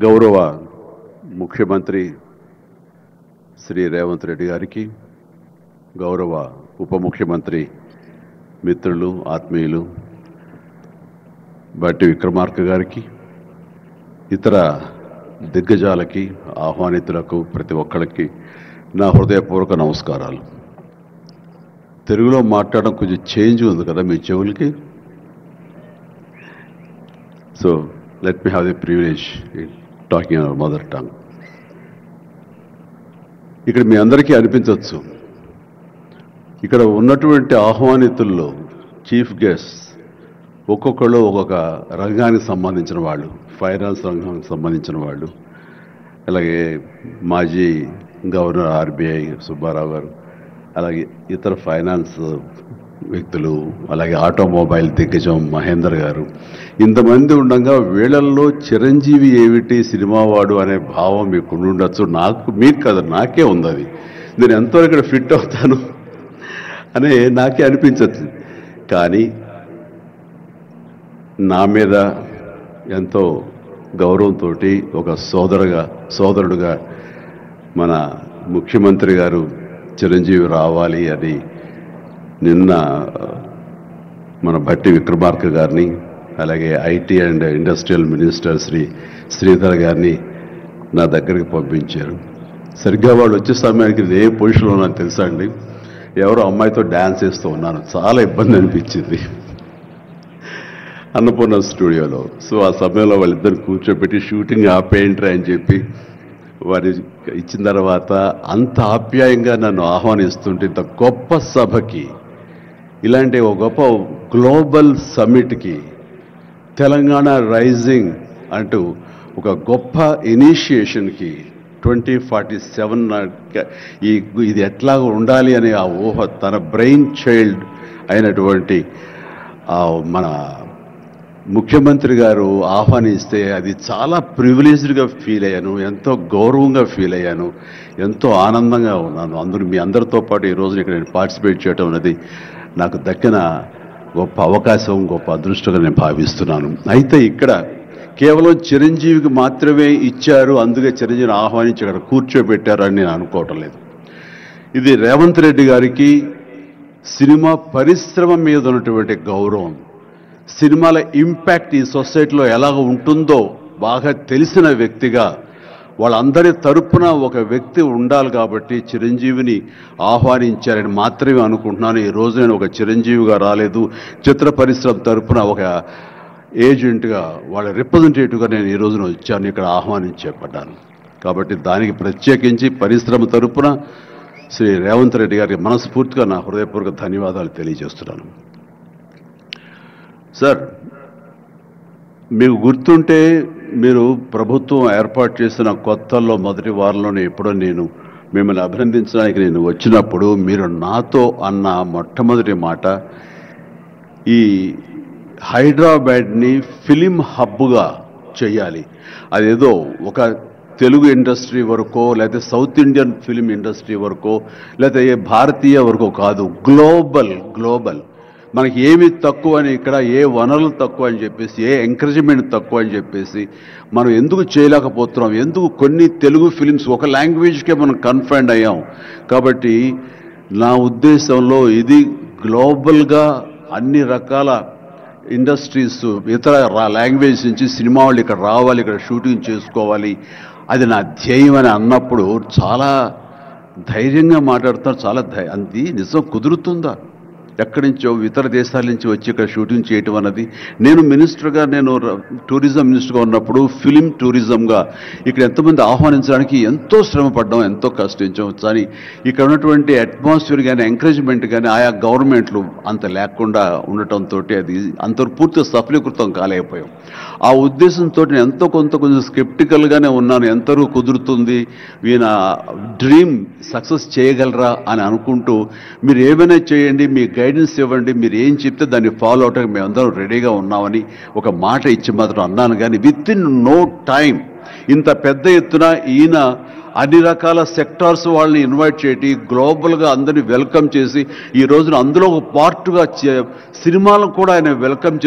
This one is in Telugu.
గౌరవ ముఖ్యమంత్రి శ్రీ రేవంత్ రెడ్డి గారికి, గౌరవ ఉప ముఖ్యమంత్రి మిత్రులు ఆత్మీయులు బట్టి విక్రమార్క గారికి, ఇతర దిగ్గజాలకి, ఆహ్వానితులకు ప్రతి ఒక్కరికి నా హృదయపూర్వక నమస్కారాలు. తెలుగులో మాట్లాడడం కొంచెం చేంజ్ ఉంది కదా మీ చెవులకి. So let me have the privilege talking our mother tongue. ఇక్కడ మీ అందరికీ అనిపించవచ్చు, ఇక్కడ ఉన్నటువంటి ఆహ్వానితుల్లో చీఫ్ గెస్ట్ ఒక్కొక్కళ్ళు ఒక్కొక్క రంగానికి సంబంధించిన వాళ్ళు, ఫైనాన్స్ రంగానికి సంబంధించిన వాళ్ళు, అలాగే మాజీ గవర్నర్ ఆర్బీఐ సుబ్బారావు గారు, అలాగే ఇతర ఫైనాన్స్ వ్యక్తులు, అలాగే ఆటోమొబైల్ దిగ్గజం మహేందర్ గారు, ఇంతమంది ఉండగా వీళ్ళల్లో చిరంజీవి ఏమిటి సినిమావాడు అనే భావం మీకు ఉండొచ్చు. మీకు కదా, నాకే ఉంది అది. నేను ఎంతో ఇక్కడ ఫిట్ అవుతాను అని నాకే అనిపించచ్చు. కానీ నా మీద ఎంతో గౌరవంతో ఒక సోదరుడుగా మన ముఖ్యమంత్రి గారు చిరంజీవి రావాలి అని నిన్న మన భట్టి విక్రమార్క గారిని, అలాగే IT and industrial minister Sridhar గారిని నా దగ్గరికి పంపించారు. సరిగ్గా వాళ్ళు వచ్చే సమయానికి నేను ఏ పొజిషన్లో ఉన్నాను తెలుసా అండి? ఎవరో అమ్మాయితో డ్యాన్స్ చేస్తూ ఉన్నాను. చాలా ఇబ్బంది అనిపించింది అన్నపూర్ణ స్టూడియోలో. సో ఆ సమయంలో వాళ్ళిద్దరు కూర్చోబెట్టి షూటింగ్ ఆపేయంట్రా అని చెప్పి వారి ఇచ్చిన తర్వాత అంత ఆప్యాయంగా నన్ను ఆహ్వానిస్తుంటే, ఇంత గొప్ప సభకి, ఇలాంటి ఒక గొప్ప గ్లోబల్ సమ్మిట్కి, తెలంగాణ రైజింగ్ అంటూ ఒక గొప్ప ఇనిషియేషన్కి 2047 ఇది ఎట్లా ఉండాలి అనే ఆ ఊహ తన బ్రెయిన్ చైల్డ్ అయినటువంటి మన ముఖ్యమంత్రి గారు ఆహ్వానిస్తే అది చాలా ప్రివిలేజ్డ్గా ఫీల్ అయ్యాను, ఎంతో గౌరవంగా ఫీల్ అయ్యాను, ఎంతో ఆనందంగా ఉన్నాను. మీ అందరితో పాటు ఈరోజు ఇక్కడ నేను పార్టిసిపేట్ చేయడం అనేది నాకు దక్కిన గొప్ప అవకాశం, గొప్ప అదృష్టంగా నేను భావిస్తున్నాను. అయితే ఇక్కడ కేవలం చిరంజీవికి మాత్రమే ఇచ్చారు, అందుకే చిరంజీవిని ఆహ్వానించి అక్కడ కూర్చోబెట్టారు అని నేను అనుకోవటం లేదు. ఇది రేవంత్ రెడ్డి గారికి సినిమా పరిశ్రమ మీద ఉన్నటువంటి గౌరవం, సినిమాల ఇంపాక్ట్ ఈ సొసైటీలో ఎలాగ ఉంటుందో బాగా తెలిసిన వ్యక్తిగా వాళ్ళందరి తరపున ఒక వ్యక్తి ఉండాలి కాబట్టి చిరంజీవిని ఆహ్వానించారని మాత్రమే అనుకుంటున్నాను. ఈ రోజు నేను ఒక చిరంజీవిగా రాలేదు, చిత్ర పరిశ్రమ తరపున ఒక ఏజెంట్గా, వాళ్ళ రిప్రజెంటేటివ్గా నేను ఈ రోజున వచ్చాను, ఇక్కడ ఆహ్వానించబడ్డాను. కాబట్టి దానికి ప్రత్యేకించి పరిశ్రమ తరపున శ్రీ రేవంత్ రెడ్డి గారికి మనస్ఫూర్తిగా నా హృదయపూర్వక ధన్యవాదాలు తెలియజేస్తున్నాను. సార్, మీకు గుర్తుంటే మీరు ప్రభుత్వం ఏర్పాటు చేసిన కొత్తల్లో మొదటి వారంలోనే ఎప్పుడో నేను మిమ్మల్ని అభినందించడానికి నేను వచ్చినప్పుడు మీరు నాతో అన్న మొట్టమొదటి మాట, ఈ హైదరాబాద్ని ఫిలిం హబ్గా చేయాలి. అదేదో ఒక తెలుగు ఇండస్ట్రీ వరకో, లేకపోతే సౌత్ ఇండియన్ ఫిలిం ఇండస్ట్రీ వరకో, లేకపోతే ఏ భారతీయ వరకో కాదు, గ్లోబల్. మనకి ఏమి తక్కువ అని, ఇక్కడ ఏ వనరులు తక్కువ అని చెప్పేసి, ఏ ఎంకరేజ్మెంట్ తక్కువ అని చెప్పేసి మనం ఎందుకు చేయలేకపోతున్నాం? ఎందుకు కొన్ని తెలుగు ఫిలిమ్స్ ఒక లాంగ్వేజ్కే మనం కన్ఫైన్డ్ అయ్యాం? కాబట్టి నా ఉద్దేశంలో ఇది గ్లోబల్గా అన్ని రకాల ఇండస్ట్రీస్, ఇతర లాంగ్వేజ్ నుంచి సినిమా వాళ్ళు ఇక్కడ రావాలి, ఇక్కడ షూటింగ్ చేసుకోవాలి, అది నా ధ్యేయం అని అన్నప్పుడు చాలా ధైర్యంగా మాట్లాడుతున్నారు. అది నిజం కుదురుతుందా? ఎక్కడి నుంచో ఇతర దేశాల నుంచి వచ్చి ఇక్కడ షూటింగ్ చేయటం అన్నది, నేను టూరిజం మినిస్టర్గా ఉన్నప్పుడు ఫిలిం టూరిజంగా ఇక్కడ ఎంతమంది ఆహ్వానించడానికి ఎంతో శ్రమపడ్డాం, ఎంతో కష్టించాం. కానీ ఇక్కడ ఉన్నటువంటి అట్మాస్ఫియర్ కానీ ఎంకరేజ్మెంట్ కానీ ఆయా గవర్నమెంట్లు అంత లేకుండా ఉండటంతో అది అంత పూర్తిగా సఫలీకృతం కాలేకపోయాం. ఆ ఉద్దేశంతో నేను ఎంతో కొంచెం స్కెప్టికల్గానే ఉన్నాను. ఎంతవరకు కుదురుతుంది, ఈయన డ్రీమ్ సక్సెస్ చేయగలరా అని అనుకుంటూ, మీరు ఏమైనా చేయండి, మీ గైడెన్స్ ఇవ్వండి, మీరు ఏం చెప్తే దాన్ని ఫాలో అవడానికి మేమందరం రెడీగా ఉన్నామని ఒక మాట ఇచ్చి మాత్రం అన్నాను. కానీ విత్ ఇన్ నో టైం ఇంత పెద్ద ఎత్తున ఈయన అన్ని రకాల సెక్టార్స్ వాళ్ళని ఇన్వైట్ చేయటి, గ్లోబల్గా అందరినీ వెల్కమ్ చేసి, ఈ రోజున అందులో ఒక పార్ట్గా సినిమాలను కూడా ఆయన వెల్కమ్ చేసి